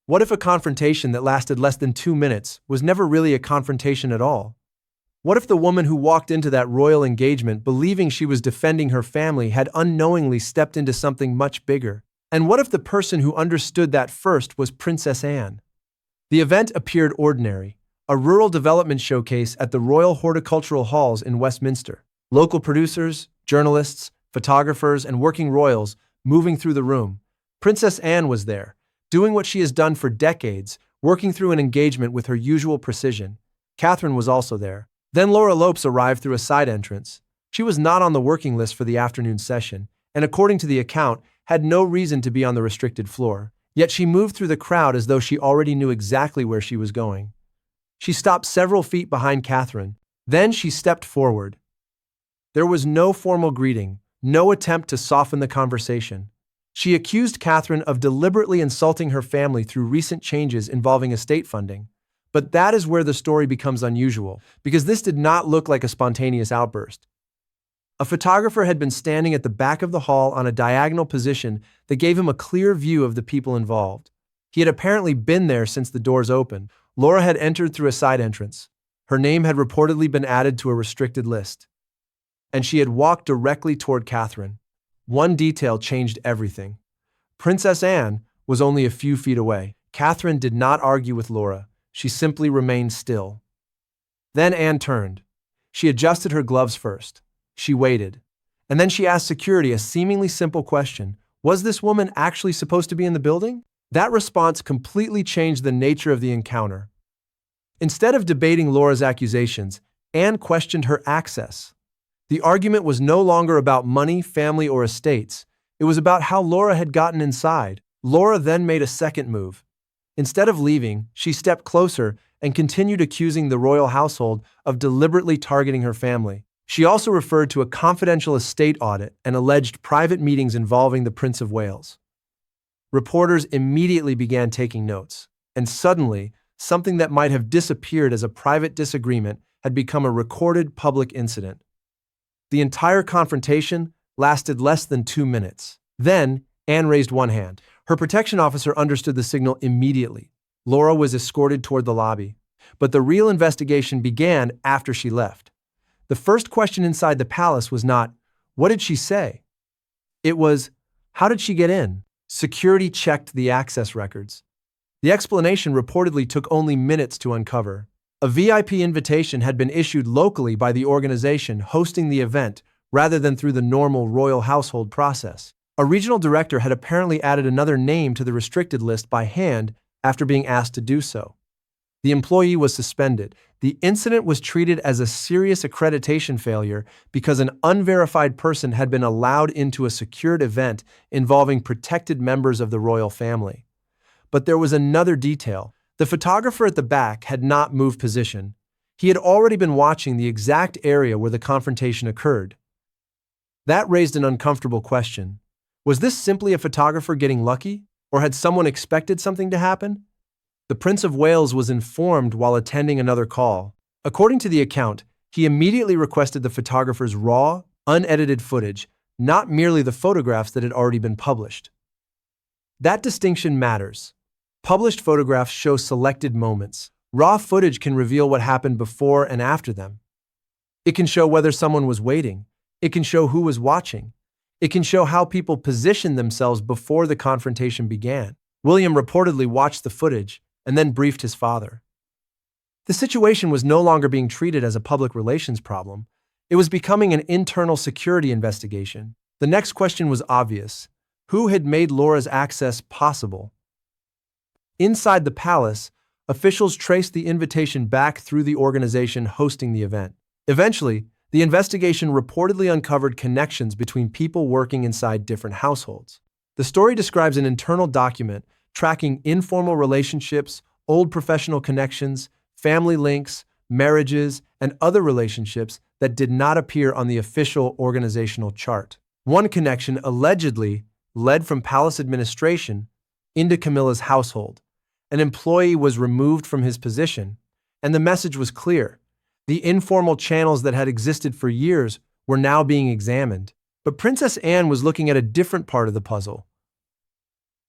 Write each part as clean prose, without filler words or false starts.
What if a confrontation that lasted less than 2 minutes was never really a confrontation at all? What if the woman who walked into that royal engagement believing she was defending her family had unknowingly stepped into something much bigger? And what if the person who understood that first was Princess Anne? The event appeared ordinary, a rural development showcase at the Royal Horticultural Halls in Westminster. Local producers, journalists, photographers, and working royals moving through the room. Princess Anne was there, doing what she has done for decades, working through an engagement with her usual precision. Catherine was also there. Then Laura Lopes arrived through a side entrance. She was not on the working list for the afternoon session, and according to the account, had no reason to be on the restricted floor. Yet she moved through the crowd as though she already knew exactly where she was going. She stopped several feet behind Catherine. Then she stepped forward. There was no formal greeting, no attempt to soften the conversation. She accused Catherine of deliberately insulting her family through recent changes involving estate funding. But that is where the story becomes unusual, because this did not look like a spontaneous outburst. A photographer had been standing at the back of the hall on a diagonal position that gave him a clear view of the people involved. He had apparently been there since the doors opened. Laura had entered through a side entrance. Her name had reportedly been added to a restricted list. And she had walked directly toward Catherine. One detail changed everything. Princess Anne was only a few feet away. Catherine did not argue with Laura. She simply remained still. Then Anne turned. She adjusted her gloves first. She waited. And then she asked security a seemingly simple question. Was this woman actually supposed to be in the building? That response completely changed the nature of the encounter. Instead of debating Laura's accusations, Anne questioned her access. The argument was no longer about money, family, or estates. It was about how Laura had gotten inside. Laura then made a second move. Instead of leaving, she stepped closer and continued accusing the royal household of deliberately targeting her family. She also referred to a confidential estate audit and alleged private meetings involving the Prince of Wales. Reporters immediately began taking notes, and suddenly, something that might have disappeared as a private disagreement had become a recorded public incident. The entire confrontation lasted less than 2 minutes. Then, Anne raised one hand. Her protection officer understood the signal immediately. Laura was escorted toward the lobby. But the real investigation began after she left. The first question inside the palace was not, what did she say? It was, how did she get in? Security checked the access records. The explanation reportedly took only minutes to uncover. A VIP invitation had been issued locally by the organization hosting the event rather than through the normal royal household process. A regional director had apparently added another name to the restricted list by hand after being asked to do so. The employee was suspended. The incident was treated as a serious accreditation failure because an unverified person had been allowed into a secured event involving protected members of the royal family. But there was another detail. The photographer at the back had not moved position. He had already been watching the exact area where the confrontation occurred. That raised an uncomfortable question. Was this simply a photographer getting lucky, or had someone expected something to happen? The Prince of Wales was informed while attending another call. According to the account, he immediately requested the photographer's raw, unedited footage, not merely the photographs that had already been published. That distinction matters. Published photographs show selected moments. Raw footage can reveal what happened before and after them. It can show whether someone was waiting. It can show who was watching. It can show how people positioned themselves before the confrontation began. William reportedly watched the footage and then briefed his father. The situation was no longer being treated as a public relations problem. It was becoming an internal security investigation. The next question was obvious. Who had made Laura's access possible? Inside the palace, officials traced the invitation back through the organization hosting the event. Eventually, the investigation reportedly uncovered connections between people working inside different households. The story describes an internal document tracking informal relationships, old professional connections, family links, marriages, and other relationships that did not appear on the official organizational chart. One connection allegedly led from palace administration into Camilla's household. An employee was removed from his position, and the message was clear. The informal channels that had existed for years were now being examined. But Princess Anne was looking at a different part of the puzzle.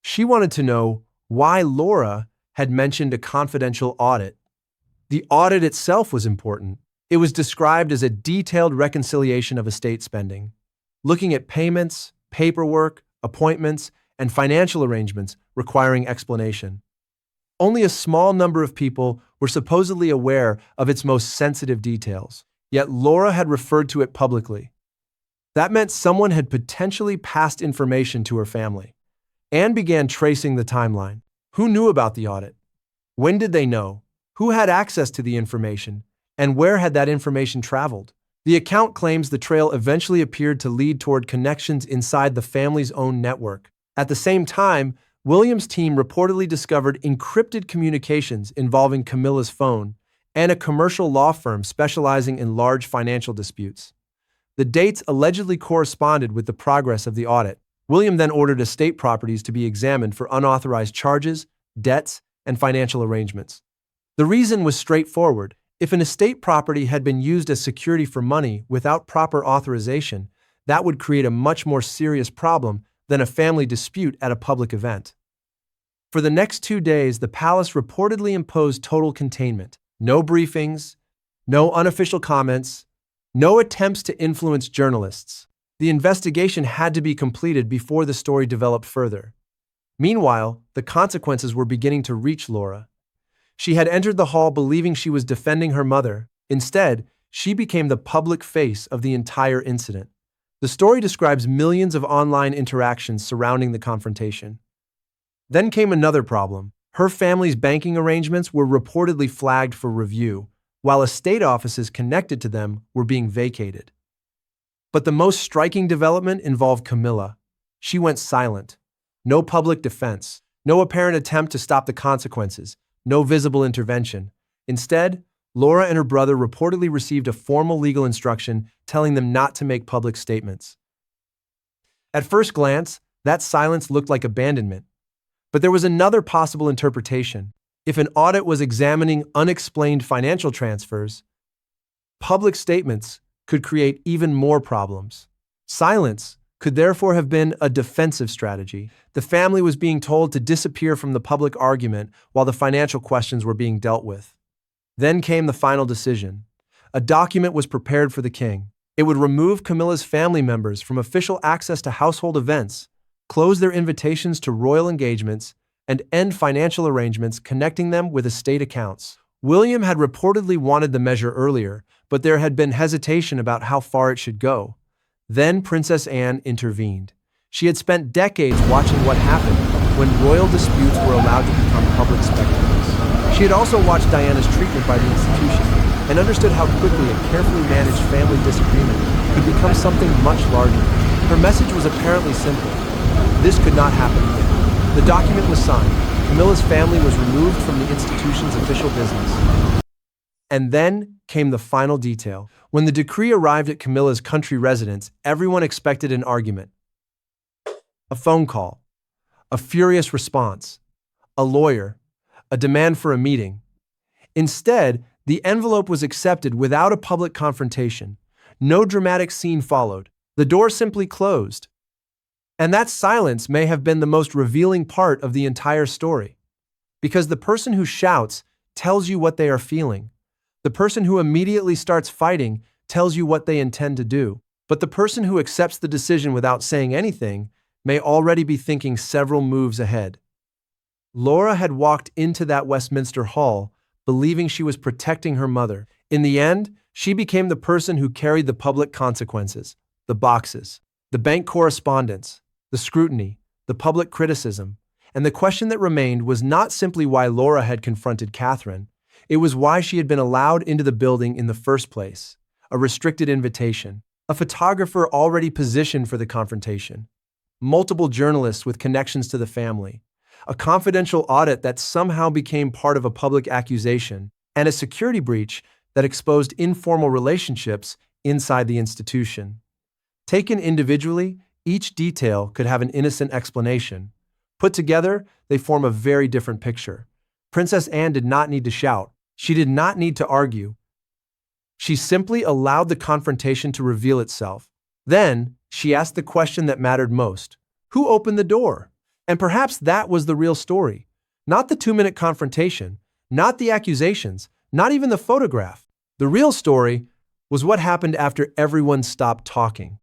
She wanted to know why Laura had mentioned a confidential audit. The audit itself was important. It was described as a detailed reconciliation of estate spending, looking at payments, paperwork, appointments, and financial arrangements requiring explanation. Only a small number of people were supposedly aware of its most sensitive details, yet Laura had referred to it publicly. That meant someone had potentially passed information to her family. Anne began tracing the timeline. Who knew about the audit? When did they know? Who had access to the information? And where had that information traveled? The account claims the trail eventually appeared to lead toward connections inside the family's own network. At the same time, William's team reportedly discovered encrypted communications involving Camilla's phone and a commercial law firm specializing in large financial disputes. The dates allegedly corresponded with the progress of the audit. William then ordered estate properties to be examined for unauthorized charges, debts, and financial arrangements. The reason was straightforward. If an estate property had been used as security for money without proper authorization, that would create a much more serious problem than a family dispute at a public event. For the next 2 days, the palace reportedly imposed total containment. No briefings, no unofficial comments, no attempts to influence journalists. The investigation had to be completed before the story developed further. Meanwhile, the consequences were beginning to reach Laura. She had entered the hall believing she was defending her mother. Instead, she became the public face of the entire incident. The story describes millions of online interactions surrounding the confrontation. Then came another problem. Her family's banking arrangements were reportedly flagged for review, while estate offices connected to them were being vacated. But the most striking development involved Camilla. She went silent. No public defense, no apparent attempt to stop the consequences, no visible intervention. Instead, Laura and her brother reportedly received a formal legal instruction telling them not to make public statements. At first glance, that silence looked like abandonment. But there was another possible interpretation. If an audit was examining unexplained financial transfers, public statements could create even more problems. Silence could therefore have been a defensive strategy. The family was being told to disappear from the public argument while the financial questions were being dealt with. Then came the final decision. A document was prepared for the king. It would remove Camilla's family members from official access to household events, close their invitations to royal engagements, and end financial arrangements connecting them with estate accounts. William had reportedly wanted the measure earlier, but there had been hesitation about how far it should go. Then Princess Anne intervened. She had spent decades watching what happened when royal disputes were allowed to become public spectacles. She had also watched Diana's treatment by the institution and understood how quickly a carefully managed family disagreement could become something much larger. Her message was apparently simple. This could not happen again. The document was signed. Camilla's family was removed from the institution's official business. And then came the final detail. When the decree arrived at Camilla's country residence, everyone expected an argument. A phone call, a furious response, a lawyer, a demand for a meeting. Instead, the envelope was accepted without a public confrontation. No dramatic scene followed. The door simply closed. And that silence may have been the most revealing part of the entire story. Because the person who shouts tells you what they are feeling. The person who immediately starts fighting tells you what they intend to do. But the person who accepts the decision without saying anything may already be thinking several moves ahead. Laura had walked into that Westminster Hall believing she was protecting her mother. In the end, she became the person who carried the public consequences, the boxes, the bank correspondence, the scrutiny, the public criticism. And the question that remained was not simply why Laura had confronted Catherine. It was why she had been allowed into the building in the first place. A restricted invitation, a photographer already positioned for the confrontation, multiple journalists with connections to the family, a confidential audit that somehow became part of a public accusation, and a security breach that exposed informal relationships inside the institution. Taken individually, each detail could have an innocent explanation. Put together, they form a very different picture. Princess Anne did not need to shout. She did not need to argue. She simply allowed the confrontation to reveal itself. Then, she asked the question that mattered most. Who opened the door? And perhaps that was the real story. Not the 2-minute confrontation, not the accusations, not even the photograph. The real story was what happened after everyone stopped talking.